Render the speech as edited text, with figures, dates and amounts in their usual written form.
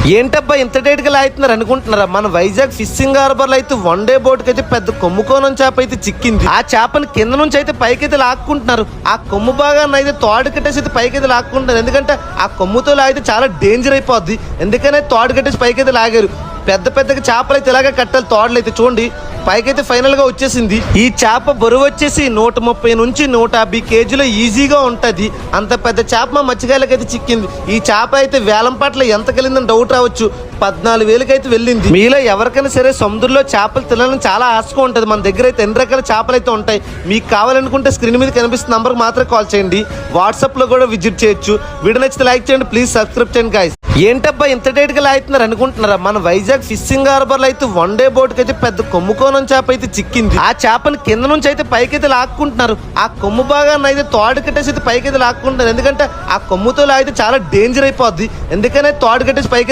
ఏంటబ్బా ఇంత డేట్ గా లాగుతున్నారు అనుకుంటున్నారా? మన వైజాగ్ ఫిషింగ్ హార్బర్ లో అయితే వన్ డే బోట్ కి అయితే పెద్ద కొమ్ముకోనం చేప అయితే చిక్కింది. ఆ చేపని కింద నుంచి అయితే పైకి అయితే లాక్కుంటున్నారు. ఆ కొమ్ము భాగాన్ని అయితే తోడు కట్టేసి అయితే పైకి అయితే లాక్కుంటున్నారు. ఎందుకంటే ఆ కొమ్ముతో లాగితే చాలా డేంజర్ అయిపోద్ది. ఎందుకనే తోడు కట్టేసి పైకి అయితే లాగారు. పెద్ద పెద్దగా చేపలు అయితే ఇలాగే కట్టాలి. తోడలు అయితే చూడండి పైకైతే ఫైనల్ గా వచ్చేసింది. ఈ చేప బరువు వచ్చేసి 130 నుంచి 150 కేజీలు ఈజీగా ఉంటది. అంత పెద్ద చేప మా మత్స్యకారులకైతే చిక్కింది. ఈ చేప అయితే వేలం పట్ల ఎంత కలిందని డౌట్ రావచ్చు. 14,000 అయితే వెళ్ళింది. మీలో ఎవరికైనా సరే సముద్రంలో చేపలు తినాలని చాలా ఆశగా ఉంటుంది. మన దగ్గర అయితే ఎన్ని రకాల చేపలు అయితే ఉంటాయి. మీకు కావాలనుకుంటే స్క్రీన్ మీద కనిపిస్తున్న నంబర్ మాత్రమే కాల్ చేయండి. వాట్సాప్ లో కూడా విజిట్ చేయొచ్చు. వీడియో నచ్చితే లైక్ చేయండి, ప్లీజ్ సబ్స్క్రైబ్ చేయండి గాయ్స్. ఏంటబ్బా ఇంత డేట్ గా లాగుతున్నారు అనుకుంటున్నారా? మన వైజాగ్ ఫిషింగ్ హార్బర్ లో అయితే వన్ డే బోట్ కి అయితే పెద్ద కొమ్ముకోనం చేప అయితే చిక్కింది. ఆ చేపని కింద నుంచి అయితే పైకి అయితే లాక్కుంటున్నారు. ఆ కొమ్ము భాగాన్ని అయితే తోడు కట్టేసి అయితే పైకి అయితే లాక్కుంటున్నారు. ఎందుకంటే ఆ కొమ్ముతో లాగితే చాలా డేంజర్ అయిపోద్ది. ఎందుకనే తోడు కట్టేసి పైకి